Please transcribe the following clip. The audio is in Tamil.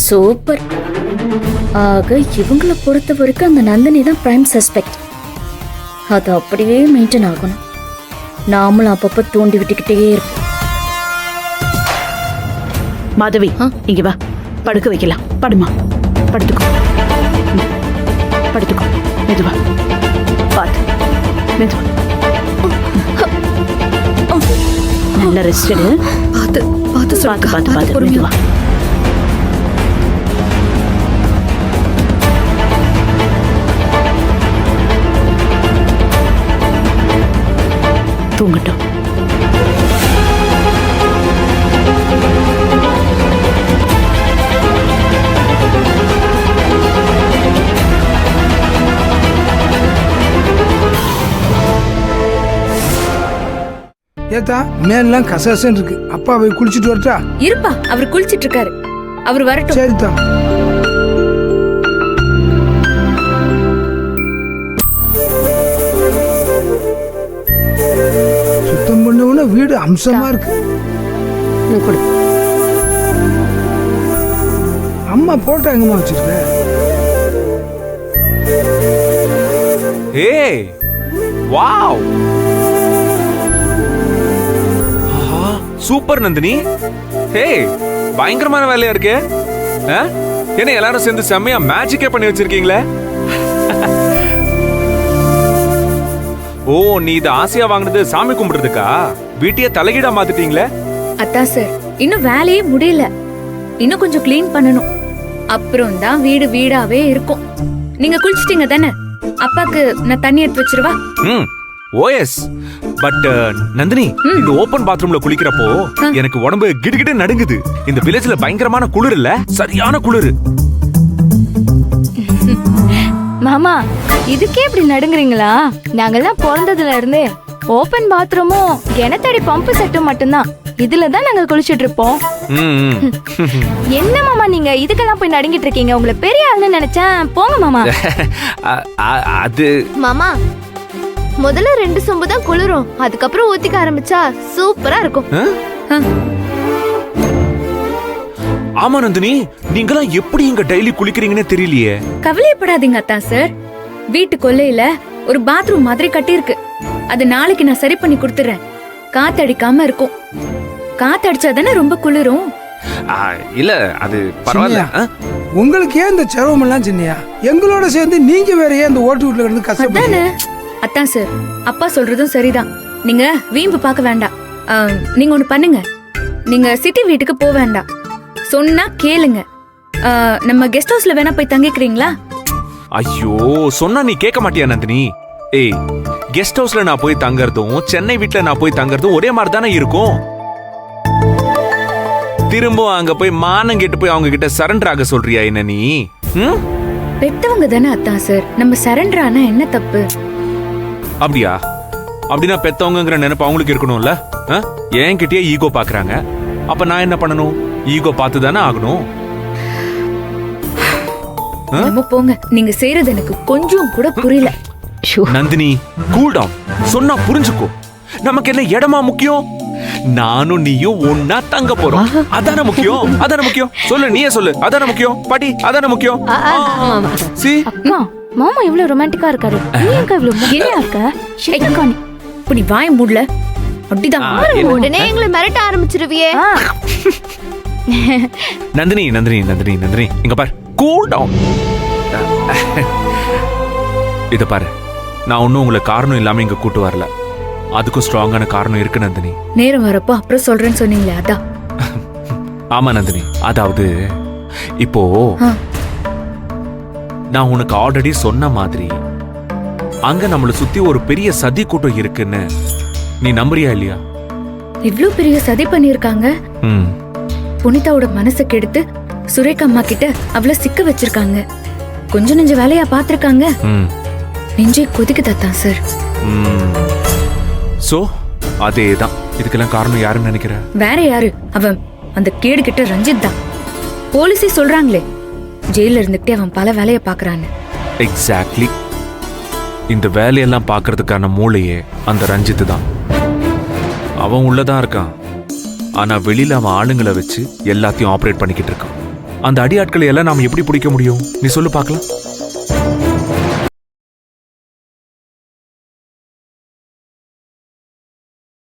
சூப்பர். ஆக இவங்கள பொறுத்த வரைக்கும் அந்த நந்தினி தான் பிரைம் சஸ்பெக்ட். அது அப்படியே மெயின்டைன் ஆகணும். நாமளும் அப்பப்ப தூண்டி விட்டுக்கிட்டே இருப்போம். மாதவி, இங்க வா, படுக்க வைக்கலாம். படுமா, படுத்துக்கோ. படுத்துக்கோ, மெதுவா பாத்து, மெதுவா. நல்ல ரெஸ்ட் எடு. பாத்து பாத்து பாத்து பாத்து பாத்து மெதுவா. தூங்கட்டும். ஏத்தா மேலாம் கசகசன்னு இருக்கு. அப்பா போய் குளிச்சுட்டு வரட்டா? இருப்பா, அவர் குளிச்சிட்டு இருக்காரு. அவர் வரட்டும். சரிதா. சுத்தம் பண்ணவுன வீடு அம்சமா இருக்கு. அம்மா போட்டோ எங்கம்மா வச்சிருக்க? ஏய் வாவ், சூப்பர் நந்தினி. ஏய் பயங்கரமான வேலையா இருக்கு. என்ன எல்லாரும் சேர்ந்து செம்மையா மேஜிக்கே பண்ணி வச்சிருக்கீங்களே. ஓ, நீ இது ஆசையா வாங்கினது சாமி கும்பிடுறதுக்கா? வீட்டையே தலைகீடா மாத்திட்டீங்களே. அத்தா சார், இன்னும் வேலையே முடியல. இன்னும் கொஞ்சம் க்ளீன் பண்ணணும். அப்புறம் தான் வீடு வீடாவே இருக்கும். நீங்க குளிச்சிட்டீங்க தானே? அப்பாக்கு நான் தண்ணி எடுத்து வச்சிருவா? ஓஎஸ். பட் நந்தினி, இந்த ஓபன் பாத்ரூம்ல குளிக்கிறப்போ எனக்கு உடம்பு கிடுகிடு நடுங்குது. இந்த வில்லேஜ்ல பயங்கரமான குளிர் இல்ல, சரியான குளிர். மாமா, இதுக்கே இப்படி நடுங்குறீங்களா? நாங்கெல்லாம் பிறந்ததுல இருந்தே ஓபன் பாத்ரூமும் கிணத்தடி பம்பு செட்டும் மட்டும்தான். இதுலதான் நாங்க குளிச்சிட்டு இருப்போம். என்ன மாமா நீங்க இதுக்கெல்லாம் போய் நடுங்கிட்டு இருக்கீங்க? உங்களை பெரிய ஆளுன்னு நினைச்சேன். போங்க மாமா. அது மாமா, முதல்ல 2 சொம்பு தான் குளிரும், அதுக்கப்புறம் ஊத்திக்க ஆரம்பிச்சா சூப்பரா இருக்கும். ஆமா நந்தினி, நீங்களாம் எப்படி இங்க டெய்லி குளிக்கிறீங்கன்னு தெரியலையே. கவலையப்படாதீங்க அத்தா சார். வீட்டு கொல்லையில ஒரு பாத்ரூம் மாதிரி கட்டியிருக்கு. அது நாளைக்கு நான் சரி பண்ணி கொடுத்துறேன். காத்தடிக்காம இருக்கும். காத்தடிச்சாதானே ரொம்ப குளிரும். இல்ல அது பரவாயில்ல. உங்களுக்கு ஏன் இந்த செலவம் எல்லாம் சின்னையா? எங்களோட சேர்ந்து நீங்க வேற ஏன் இந்த ஓட்டு வீட்டுல இருந்து கஷ்டப்பட்டு? அத்தா சார், அப்பா சொல்றதும் சரிதான். நீங்க வீம்பு பார்க்க வேண்டாம். நீங்க ஒண்ணு பண்ணுங்க. நீங்க சிட்டி வீட்டுக்கு போக வேண்டாம். சொன்னா கேளுங்க. நம்ம கெஸ்ட் ஹவுஸ்ல வேணா போய் தங்கிக்கிறீங்களா? ஐயோ, சொன்னா நீ கேட்க மாட்டியா நந்தினி? ஏய், கெஸ்ட் ஹவுஸ்ல நான் போய் தங்கறதும் சென்னை வீட்ல நான் போய் தங்கறதும் ஒரே மாதிரி தானே இருக்கும். திரும்ப அங்க போய் மானம் கெட்டு போய் அவங்க கிட்ட சரண்டர் ஆக சொல்றியா என்ன நீ? பெத்தவங்க தானே அத்தா சார். நம்ம சரண்டர் ஆனா என்ன தப்பு? அப்படியா? அப்படின்னா பெத்தவங்கிற நினைப்பு அவங்களுக்கு இருக்கணும்ல. என்கிட்டயே ஈகோ பாக்குறாங்க. அப்ப நான் என்ன பண்ணணும்? ஈகோ பார்த்து தானே ஆகணும். நம்ம போங்க. நீங்க செய்யறது எனக்கு கொஞ்சம் கூட புரியல. Nandini, cool down. சொன்னா புரிஞ்சுக்கோ. நமக்கு என்ன இடமா முக்கியம்? நானும் நீயும் ஒன்னா தங்க போறோம். அதான முக்கியம். அதான முக்கியம். சொல்லு, நீயே சொல்லு. அதான முக்கியம். பாட்டி, அதான முக்கியம். சி அக்கா, மாமா இவ்வளவு ரொமான்டிக்கா இருக்காரு. நீ ஏன் இவ்வளவு முக்கியமா இருக்க? இப்படி வாய் மூடல. அப்படிதான் உடனே எங்களை மிரட்ட ஆரம்பிச்சிருவியே. நந்தினி நந்தினி நந்தினி நந்தினி, இங்க பாரு. Cool down. இத பாரு, நான் ஒன்னும் உங்களை காரணம் இல்லாம இங்க கூட்டு வரல. அதுக்கும் ஸ்ட்ராங்கான காரணம் இருக்கு நந்தினி. நேரம் வரப்போ அப்புறம் சொல்றேன்னு சொன்னீங்களே, அதான். ஆமா நந்தினி, அதாவது இப்போ நான் உனக்கு ஆல்ரெடி சொன்ன மாதிரி அங்க நம்மள சுத்தி ஒரு பெரிய சதி கூட்டம் இருக்குன்னு நீ நம்புறியா இல்லையா? இவ்ளோ பெரிய சதி பண்ணிருக்காங்க. புனிதாவோட மனசை கெடுத்து சுரேகா அம்மா கிட்ட அவளை சிக்க வச்சிருக்காங்க. கொஞ்சம் நெஞ்ச வேலையா பாத்திருக்காங்க. நெஞ்சை கொதிக்குதான் சார். சோ அதேதான். இதுக்கெல்லாம் காரணம் யாருன்னு நினைக்கிற? வேற யாரு? அவன் அந்த கேடு கிட்ட ரஞ்சித் தான். போலீஸே சொல்றாங்களே, ஜெயில இருந்துகிட்டே அவன் பல வேலையை பாக்குறான்னு. எக்ஸாக்ட்லி. இந்த வேலையெல்லாம் பாக்குறதுக்கான மூளையே அந்த ரஞ்சித் தான். அவன் உள்ளதான் இருக்கான். ஆனா வெளியில அவன் ஆளுங்களை வச்சு எல்லாத்தையும் ஆபரேட் பண்ணிக்கிட்டு இருக்கான். அந்த அடியாட்களை எல்லாம் நாம எப்படி பிடிக்க முடியும்? நீ சொல்லு பார்க்கலாம்.